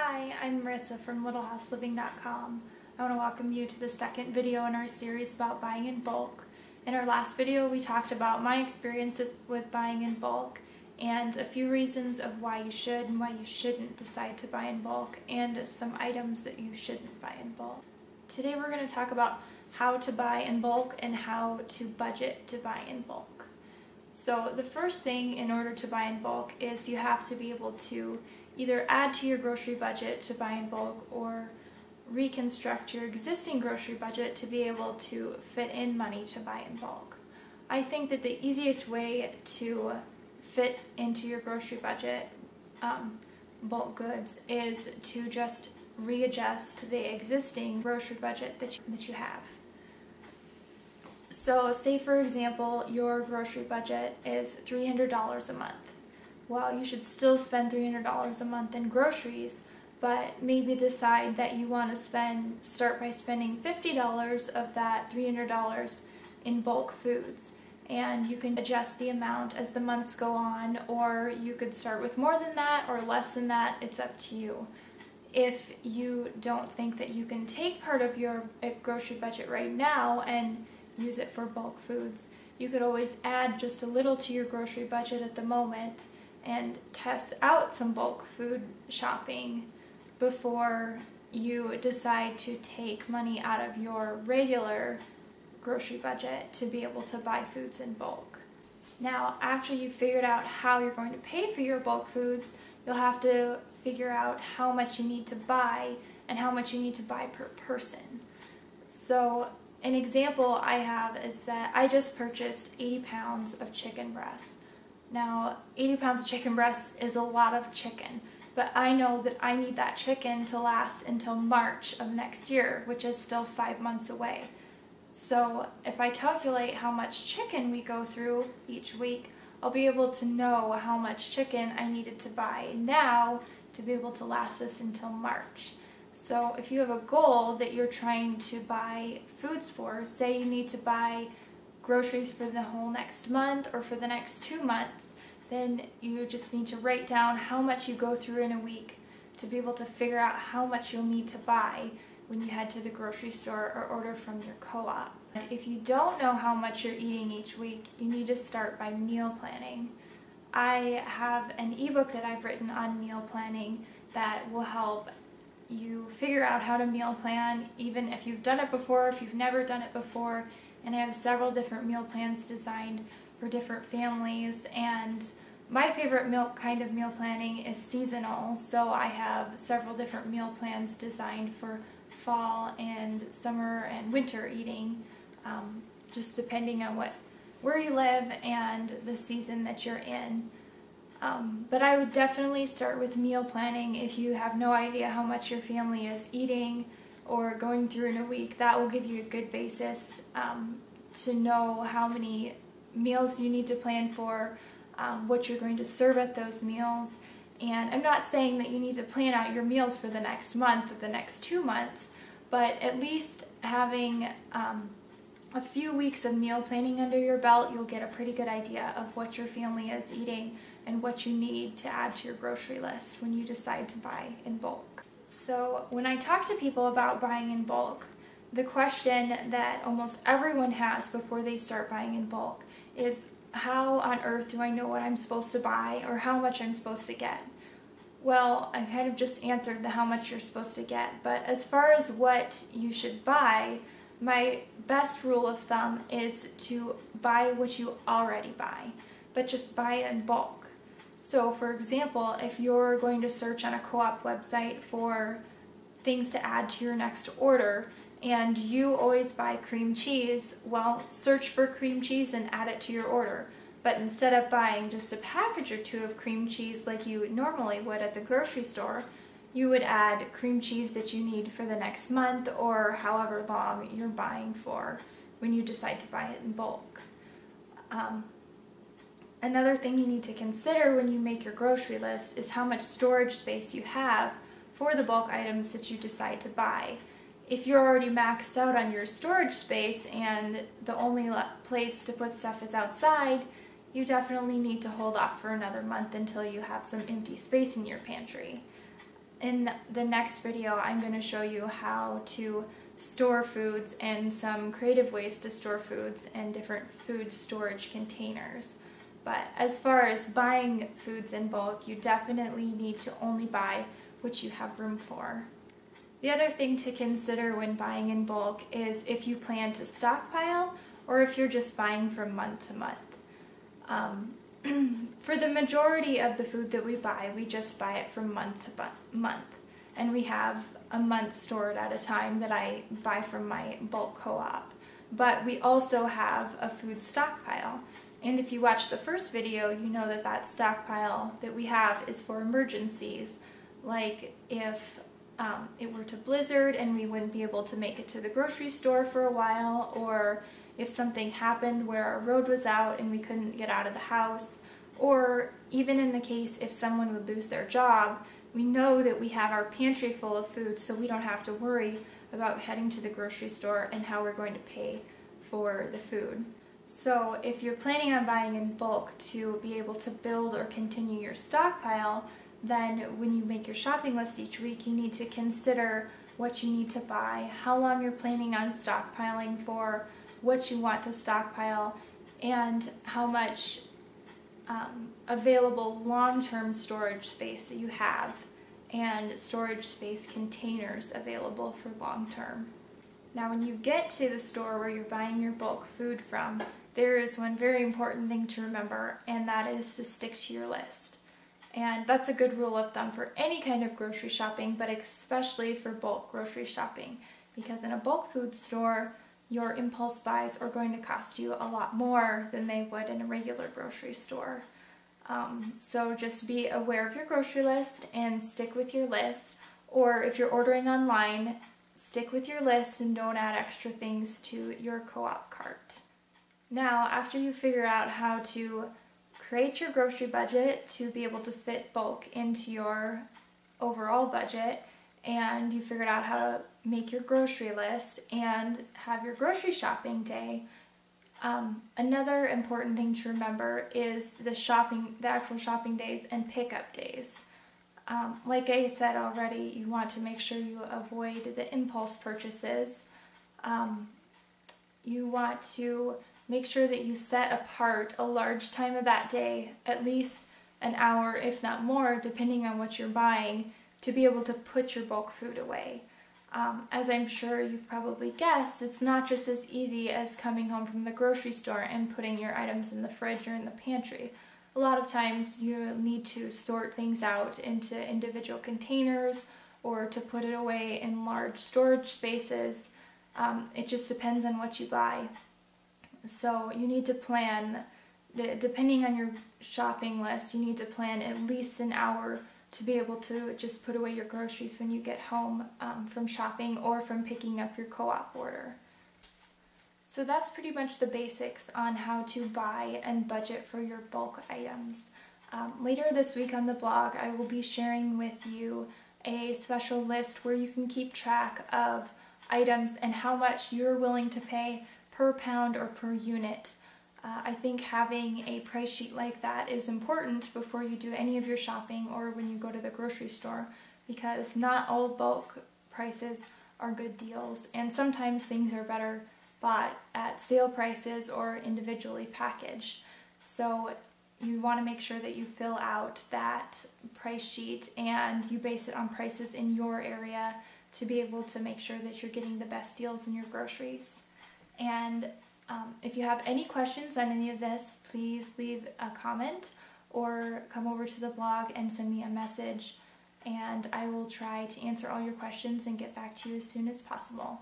Hi, I'm Marissa from LittleHouseLiving.com. I want to welcome you to the second video in our series about buying in bulk. In our last video we talked about my experiences with buying in bulk and a few reasons of why you should and why you shouldn't decide to buy in bulk and some items that you shouldn't buy in bulk. Today we're going to talk about how to buy in bulk and how to budget to buy in bulk. So the first thing in order to buy in bulk is you have to be able to either add to your grocery budget to buy in bulk or reconstruct your existing grocery budget to be able to fit in money to buy in bulk. I think that the easiest way to fit into your grocery budget bulk goods is to just readjust the existing grocery budget that you have. So say for example your grocery budget is $300 a month. Well, you should still spend $300 a month in groceries, but maybe decide that you want to start by spending $50 of that $300 in bulk foods. And you can adjust the amount as the months go on, or you could start with more than that or less than that. It's up to you. If you don't think that you can take part of your grocery budget right now and use it for bulk foods, you could always add just a little to your grocery budget at the moment and test out some bulk food shopping before you decide to take money out of your regular grocery budget to be able to buy foods in bulk. Now, after you've figured out how you're going to pay for your bulk foods, you'll have to figure out how much you need to buy and how much you need to buy per person. So an example I have is that I just purchased 80 pounds of chicken breast. Now, 80 pounds of chicken breast is a lot of chicken, but I know that I need that chicken to last until March of next year, which is still 5 months away. So if I calculate how much chicken we go through each week, I'll be able to know how much chicken I needed to buy now to be able to last us until March. So if you have a goal that you're trying to buy foods for, say you need to buy groceries for the whole next month or for the next 2 months, then you just need to write down how much you go through in a week to be able to figure out how much you'll need to buy when you head to the grocery store or order from your co-op. And if you don't know how much you're eating each week, you need to start by meal planning. I have an ebook that I've written on meal planning that will help you figure out how to meal plan, even if you've done it before, if you've never done it before. And I have several different meal plans designed for different families, and my favorite kind of meal planning is seasonal, so I have several different meal plans designed for fall and summer and winter eating, just depending on where you live and the season that you're in. But I would definitely start with meal planning if you have no idea how much your family is eating or going through in a week. That will give you a good basis to know how many meals you need to plan for, what you're going to serve at those meals. And I'm not saying that you need to plan out your meals for the next month or the next 2 months, but at least having a few weeks of meal planning under your belt, you'll get a pretty good idea of what your family is eating and what you need to add to your grocery list when you decide to buy in bulk. So when I talk to people about buying in bulk, the question that almost everyone has before they start buying in bulk is, how on earth do I know what I'm supposed to buy or how much I'm supposed to get? Well, I kind of just answered the how much you're supposed to get, but as far as what you should buy, my best rule of thumb is to buy what you already buy, but just buy it in bulk. So for example, if you're going to search on a co-op website for things to add to your next order and you always buy cream cheese, well, search for cream cheese and add it to your order. But instead of buying just a package or two of cream cheese like you normally would at the grocery store, you would add cream cheese that you need for the next month or however long you're buying for when you decide to buy it in bulk. Another thing you need to consider when you make your grocery list is how much storage space you have for the bulk items that you decide to buy. If you're already maxed out on your storage space and the only place to put stuff is outside, you definitely need to hold off for another month until you have some empty space in your pantry. In the next video, I'm going to show you how to store foods and some creative ways to store foods in different food storage containers. But as far as buying foods in bulk, you definitely need to only buy what you have room for. The other thing to consider when buying in bulk is if you plan to stockpile or if you're just buying from month to month. For the majority of the food that we buy, we just buy it from month to month. And we have a month stored at a time that I buy from my bulk co-op. But we also have a food stockpile. And if you watch the first video, you know that that stockpile that we have is for emergencies. Like if it were to blizzard and we wouldn't be able to make it to the grocery store for a while, or if something happened where our road was out and we couldn't get out of the house, or even in the case if someone would lose their job, we know that we have our pantry full of food, so we don't have to worry about heading to the grocery store and how we're going to pay for the food. So if you're planning on buying in bulk to be able to build or continue your stockpile, then when you make your shopping list each week, you need to consider what you need to buy, how long you're planning on stockpiling for, what you want to stockpile, and how much available long-term storage space that you have, and storage space containers available for long-term. Now when you get to the store where you're buying your bulk food from, there is one very important thing to remember, and that is to stick to your list. And that's a good rule of thumb for any kind of grocery shopping, but especially for bulk grocery shopping, because in a bulk food store, your impulse buys are going to cost you a lot more than they would in a regular grocery store. So just be aware of your grocery list and stick with your list, or if you're ordering online, stick with your list and don't add extra things to your co-op cart. Now, after you figure out how to create your grocery budget to be able to fit bulk into your overall budget, and you figured out how to make your grocery list and have your grocery shopping day, another important thing to remember is the actual shopping days and pickup days. Like I said already, you want to make sure you avoid the impulse purchases. You want to make sure that you set apart a large time of that day, at least an hour, if not more, depending on what you're buying, to be able to put your bulk food away. As I'm sure you've probably guessed, it's not just as easy as coming home from the grocery store and putting your items in the fridge or in the pantry. A lot of times you need to sort things out into individual containers or to put it away in large storage spaces. It just depends on what you buy. So you need to plan, depending on your shopping list, you need to plan at least an hour to be able to just put away your groceries when you get home from shopping or from picking up your co-op order. So that's pretty much the basics on how to buy and budget for your bulk items. Later this week on the blog, I will be sharing with you a special list where you can keep track of items and how much you're willing to pay per pound or per unit. I think having a price sheet like that is important before you do any of your shopping or when you go to the grocery store, because not all bulk prices are good deals, and sometimes things are better bought at sale prices or individually packaged. So you want to make sure that you fill out that price sheet and you base it on prices in your area to be able to make sure that you're getting the best deals in your groceries. And if you have any questions on any of this, please leave a comment or come over to the blog and send me a message, and I will try to answer all your questions and get back to you as soon as possible.